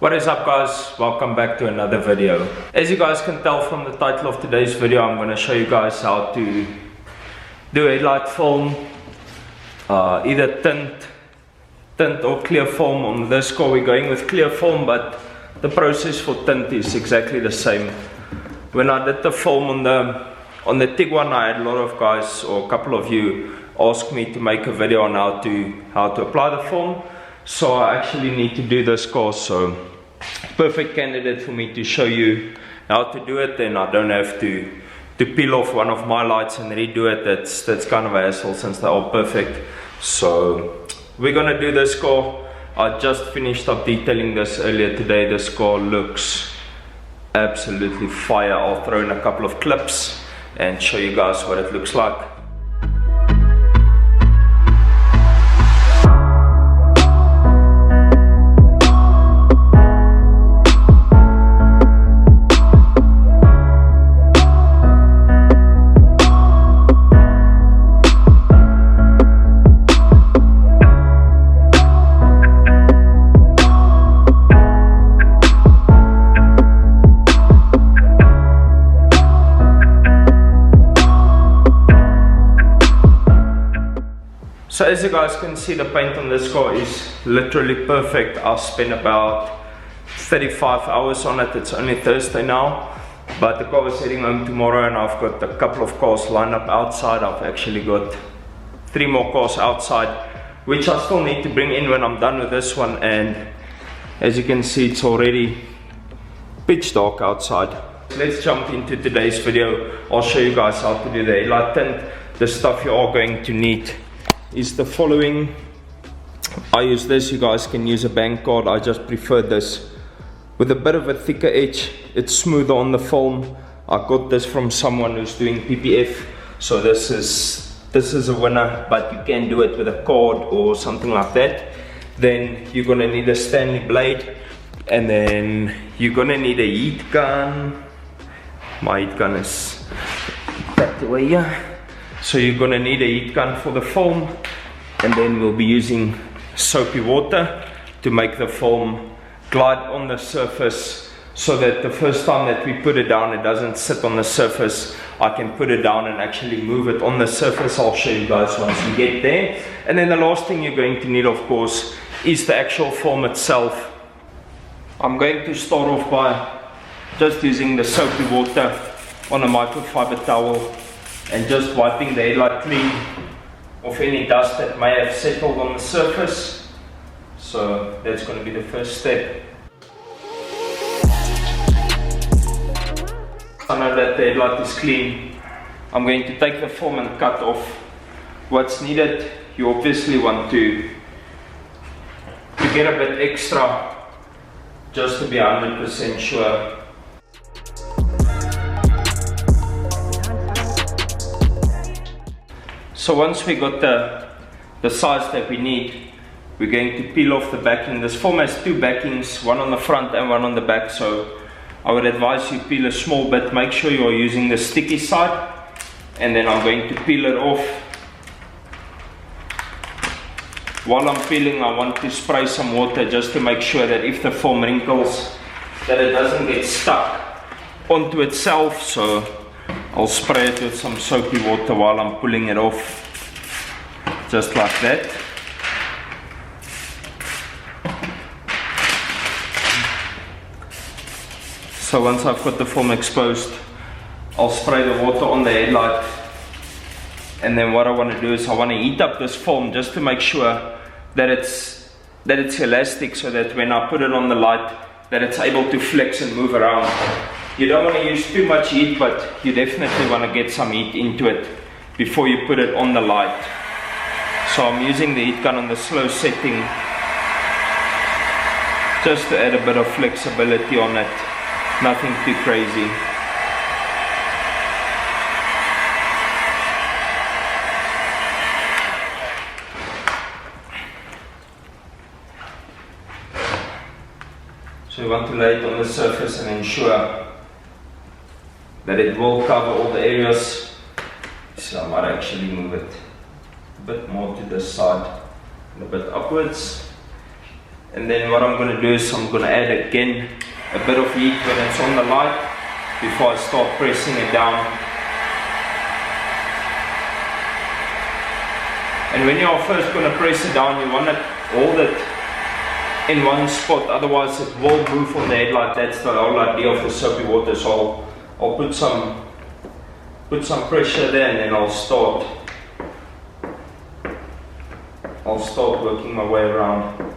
What is up, guys? Welcome back to another video. As you guys can tell from the title of today's video, I'm going to show you guys how to do headlight film, either tint or clear film. On this car we're going with clear film, but the process for tint is exactly the same. When I did the film on the Tiguan, I had a lot of guys, or a couple of you, ask me to make a video on how to apply the film. So I actually need to do this course, so perfect candidate for me to show you how to do it. Then I don't have to peel off one of my lights and redo it. That's kind of a hassle since they're all perfect. So we're gonna do this car. I just finished up detailing this earlier today. This car looks absolutely fire. I'll throw in a couple of clips and show you guys what it looks like. So as you guys can see, the paint on this car is literally perfect. I spent about 35 hours on it. It's only Thursday now, but the car is heading home tomorrow and I've got a couple of cars lined up outside. I've actually got 3 more cars outside, which I still need to bring in when I'm done with this one. And as you can see, it's already pitch dark outside. Let's jump into today's video. I'll show you guys how to do the headlight tint. The stuff you are going to need is the following. I use this. You guys can use a bank card. I just prefer this with a bit of a thicker edge. It's smoother on the film. I got this from someone who's doing PPF, so this is a winner, but you can do it with a card or something like that. Then you're gonna need a Stanley blade, and then you're gonna need a heat gun. My heat gun is tucked away here. So you're going to need a heat gun for the film, and then we'll be using soapy water to make the film glide on the surface, so that the first time that we put it down, it doesn't sit on the surface. I can put it down and actually move it on the surface. I'll show you guys once we get there. And then the last thing you're going to need, of course, is the actual film itself. I'm going to start off by just using the soapy water on a microfiber towel and just wiping the headlight clean of any dust that may have settled on the surface. So that's going to be the first step. I know that the headlight is clean. I'm going to take the film and cut off what's needed. You obviously want to get a bit extra just to be 100% sure. So once we got the size that we need, we're going to peel off the backing. This film has 2 backings, one on the front and one on the back, so I would advise you peel a small bit. Make sure you're using the sticky side, and then I'm going to peel it off. While I'm peeling, I want to spray some water just to make sure that if the film wrinkles, that it doesn't get stuck onto itself. So I'll spray it with some soapy water while I'm pulling it off, just like that. So once I've got the film exposed, I'll spray the water on the headlight, and then what I want to do is I want to heat up this film just to make sure that it's elastic, so that when I put it on the light, that it's able to flex and move around. You don't want to use too much heat, but you definitely want to get some heat into it before you put it on the light. So I'm using the heat gun on the slow setting just to add a bit of flexibility on it. Nothing too crazy. So you want to lay it on the surface and ensure that it will cover all the areas. So I might actually move it a bit more to this side and a bit upwards. And then what I'm going to do is I'm going to add again a bit of heat when it's on the light before I start pressing it down. And when you're first going to press it down, you want to hold it in one spot, otherwise it will move on the headlight. That's the whole idea of the soapy water. So I'll put some pressure there, and then I'll start working my way around.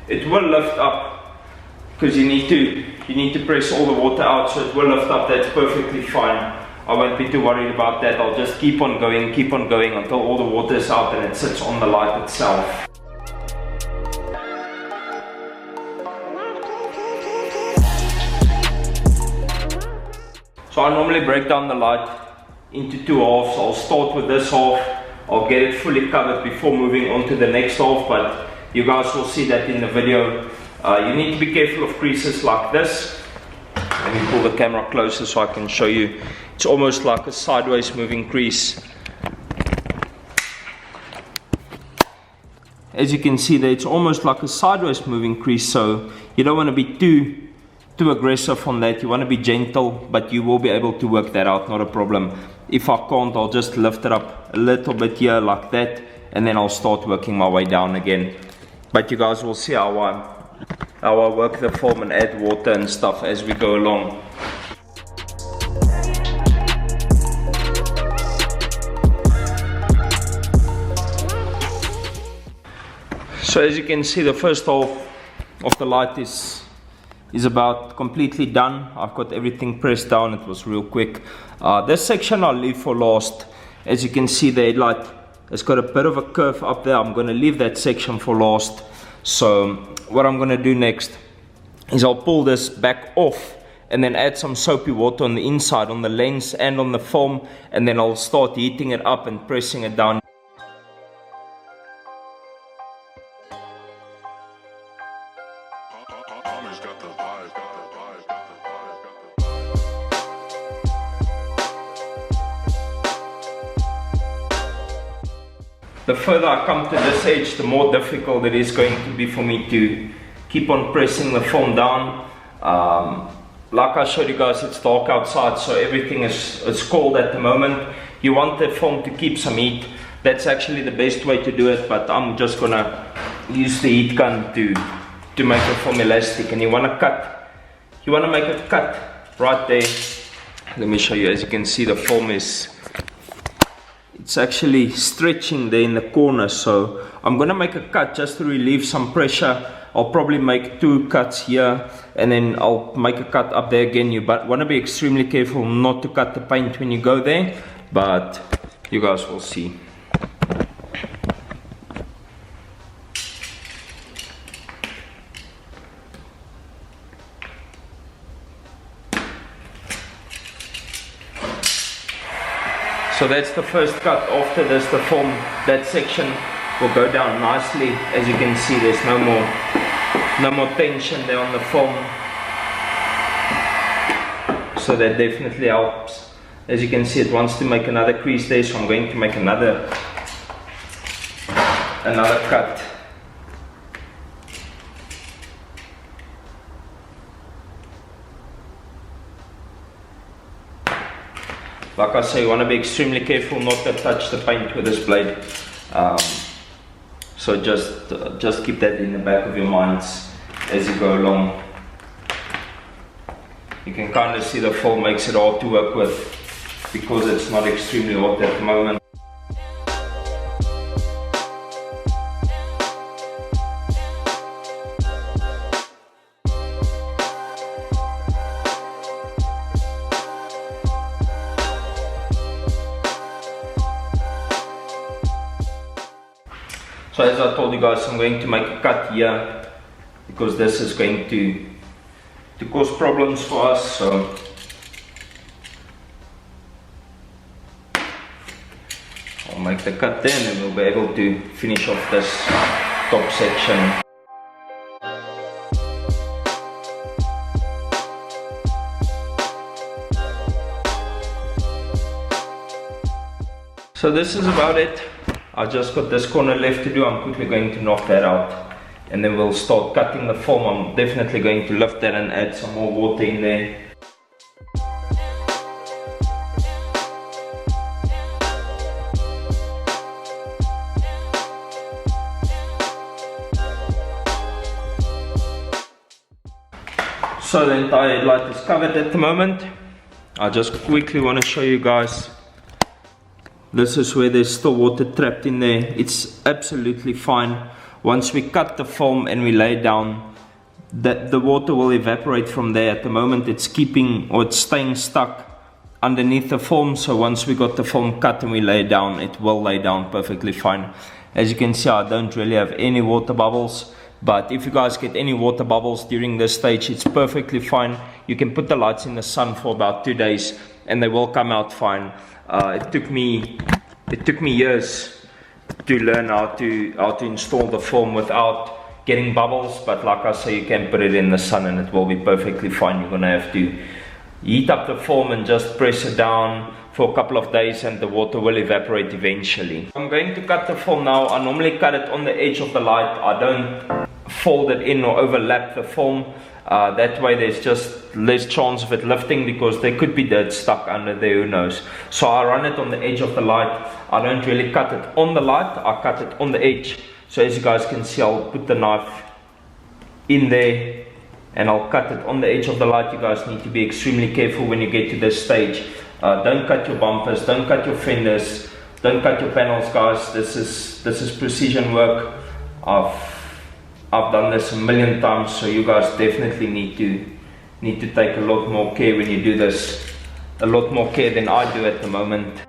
It will lift up because you need to press all the water out, so it will lift up. That's perfectly fine. I won't be too worried about that. I'll just keep on going until all the water is out and it sits on the light itself. So I normally break down the light into two halves. I'll start with this half. I'll get it fully covered before moving on to the next half, but you guys will see that in the video. You need to be careful of creases like this. Let me pull the camera closer so I can show you. It's almost like a sideways moving crease. As you can see there, it's almost like a sideways moving crease, so you don't want to be too aggressive on that. You want to be gentle, but you will be able to work that out, not a problem. If I can't, I'll just lift it up a little bit here like that, and then I'll start working my way down again. But you guys will see how I work the film and add water and stuff as we go along. So as you can see, the first half of the light is about completely done. I've got everything pressed down. It was real quick. This section I'll leave for last. As you can see, the headlight has got a bit of a curve up there. I'm going to leave that section for last. So what I'm going to do next is I'll pull this back off and then add some soapy water on the inside, on the lens and on the film, and then I'll start heating it up and pressing it down. The further I come to this edge, the more difficult it is going to be for me to keep on pressing the film down. Like I showed you guys, it's dark outside, so everything is cold at the moment. You want the film to keep some heat. That's actually the best way to do it, but I'm just gonna use the heat gun to make the film elastic. And you want to make a cut right there. Let me show you. As you can see, the film it's actually stretching there in the corner, so I'm gonna make a cut just to relieve some pressure. I'll probably make 2 cuts here, and then I'll make a cut up there again. You want to be extremely careful not to cut the paint when you go there, but you guys will see. So that's the first cut. After this, the film, that section will go down nicely. As you can see, there's no more tension there on the film. So that definitely helps. As you can see, it wants to make another crease there, so I'm going to make another cut. Like I say, you want to be extremely careful not to touch the paint with this blade. So just keep that in the back of your minds as you go along. You can kind of see the film makes it hard to work with because it's not extremely hot at the moment. So as I told you guys, I'm going to make a cut here because this is going to cause problems for us. So I'll make the cut there, and then we'll be able to finish off this top section. So this is about it. I just got this corner left to do. I'm quickly going to knock that out. and then we'll start cutting the foam. I'm definitely going to lift that and add some more water in there. So the entire headlight is covered at the moment. I just quickly want to show you guys. This is where there's still water trapped in there. It's absolutely fine. Once we cut the foam and we lay down, the water will evaporate from there. At the moment it's keeping, or it's staying stuck underneath the foam. So once we got the foam cut and we lay down, it will lay down perfectly fine. As you can see, I don't really have any water bubbles. But if you guys get any water bubbles during this stage, it's perfectly fine. You can put the lights in the sun for about 2 days and they will come out fine. It took me years to learn how to install the foam without getting bubbles, but like I say, you can put it in the sun and it will be perfectly fine. You're gonna have to heat up the foam and just press it down for a couple of days and the water will evaporate eventually. I'm going to cut the foam now. I normally cut it on the edge of the light. I don't fold it in or overlap the foam. That way there's just less chance of it lifting, because there could be dirt stuck under there, who knows. So I run it on the edge of the light. I don't really cut it on the light, I cut it on the edge. So as you guys can see, I'll put the knife in there and I'll cut it on the edge of the light. You guys need to be extremely careful when you get to this stage. Don't cut your bumpers, don't cut your fenders, don't cut your panels, guys. This is precision work. I've done this a million times, so you guys definitely need to take a lot more care when you do this. A lot more care than I do at the moment.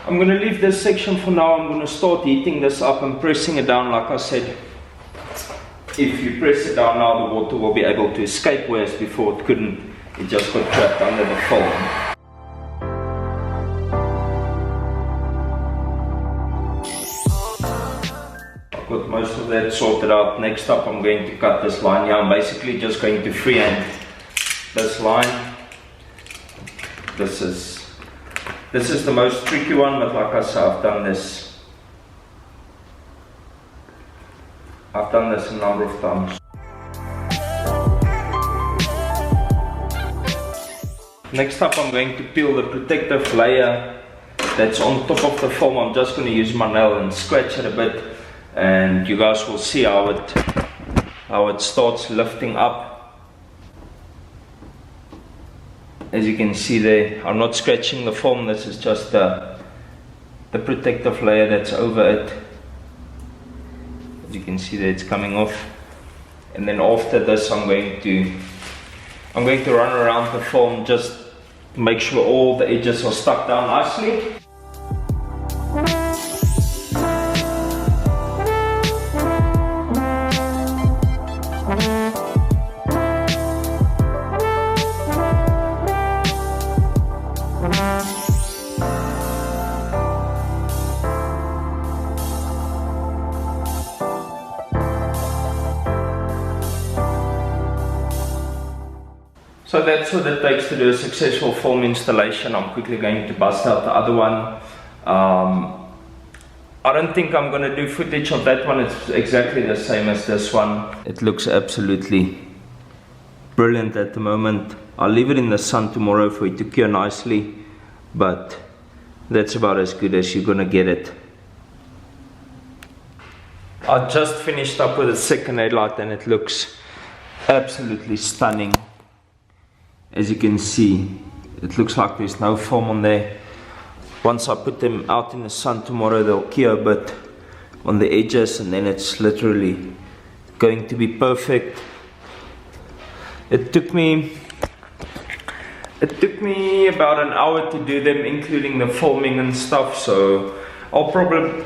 I'm going to leave this section for now. I'm going to start heating this up and pressing it down. Like I said, if you press it down now, the water will be able to escape, whereas before it couldn't. It just got trapped under the foam. I've got most of that sorted out. Next up, I'm going to cut this line here. I'm basically just going to freehand this line. This is the most tricky one, but like I said, I've done this a number of times. Next up, I'm going to peel the protective layer that's on top of the foam. I'm just going to use my nail and scratch it a bit, and you guys will see how it starts lifting up. As you can see there, I'm not scratching the foam. This is just the protective layer that's over it. As you can see there, it's coming off. And then after this, I'm going to run around the foam just to make sure all the edges are stuck down nicely. So that's what it takes to do a successful foam installation. I'm quickly going to bust out the other one. I don't think I'm going to do footage of that one. It's exactly the same as this one. It looks absolutely brilliant at the moment. I'll leave it in the sun tomorrow for it to cure nicely, but that's about as good as you're going to get it. I just finished up with the second headlight and it looks absolutely stunning. As you can see, it looks like there's no foam on there. Once I put them out in the sun tomorrow, they'll cure a bit on the edges, and then it's literally going to be perfect. It took me about an hour to do them, including the foaming and stuff, so I'll probably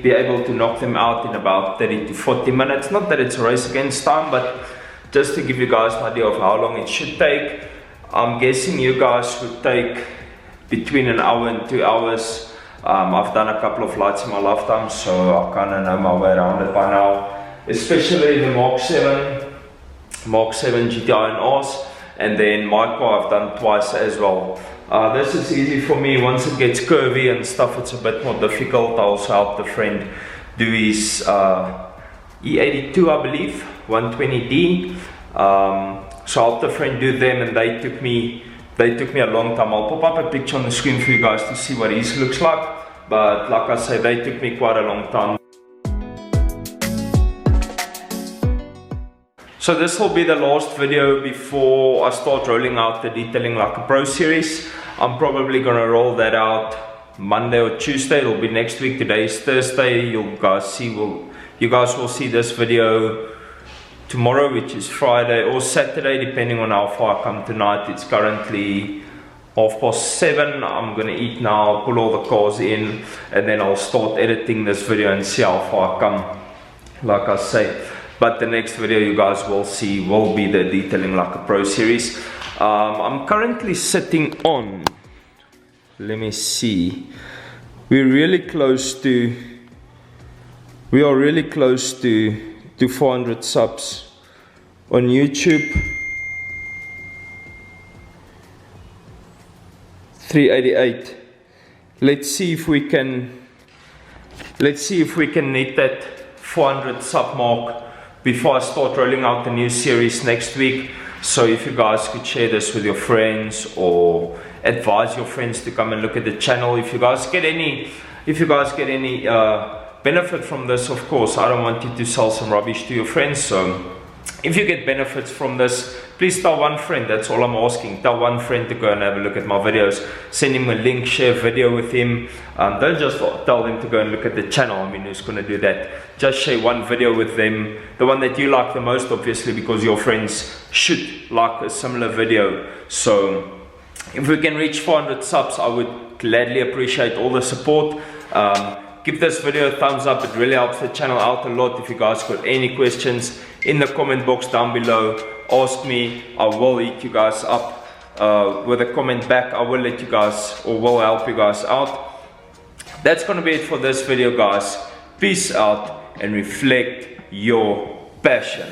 be able to knock them out in about 30 to 40 minutes. Not that it's a race against time, but just to give you guys an idea of how long it should take. I'm guessing you guys would take between an hour and 2 hours. I've done a couple of lights in my lifetime, so I kind of know my way around it by now, especially the Mark 7 GTI and Rs, and then my car I've done twice as well. This is easy for me. Once it gets curvy and stuff, it's a bit more difficult. I also helped a friend do his E82, I believe, 120D. So I helped a friend do them, and they took me a long time. I'll pop up a picture on the screen for you guys to see what his looks like, but like I say, they took me quite a long time. So this will be the last video before I start rolling out the Detailing Like a Pro series. I'm probably gonna roll that out Monday or Tuesday. It'll be next week. Today is Thursday. You guys will see this video tomorrow, which is Friday or Saturday, depending on how far I come tonight. It's currently 7:30. I'm gonna eat now, pull all the cars in, and then I'll start editing this video and see how far I come, like I say. But the next video you guys will see will be the Detailing Like a Pro series. I'm currently sitting on, let me see, we are really close to 400 subs on YouTube. 388. Let's see if we can hit that 400 sub mark before I start rolling out the new series next week. So if you guys could share this with your friends or advise your friends to come and look at the channel. If you guys get any benefit from this, of course, I don't want you to sell some rubbish to your friends. So if you get benefits from this, please tell one friend. That's all I'm asking. Tell one friend to go and have a look at my videos. Send him a link, share a video with him. Don't just tell them to go and look at the channel. I mean, who's going to do that? Just share one video with them. The one that you like the most, obviously, because your friends should like a similar video. So if we can reach 400 subs, I would gladly appreciate all the support. Give this video a thumbs up. It really helps the channel out a lot. If you guys got any questions, in the comment box down below, ask me. I will hit you guys up with a comment back. I will let you guys, or will help you guys out. That's gonna be it for this video, guys. Peace out and reflect your passion.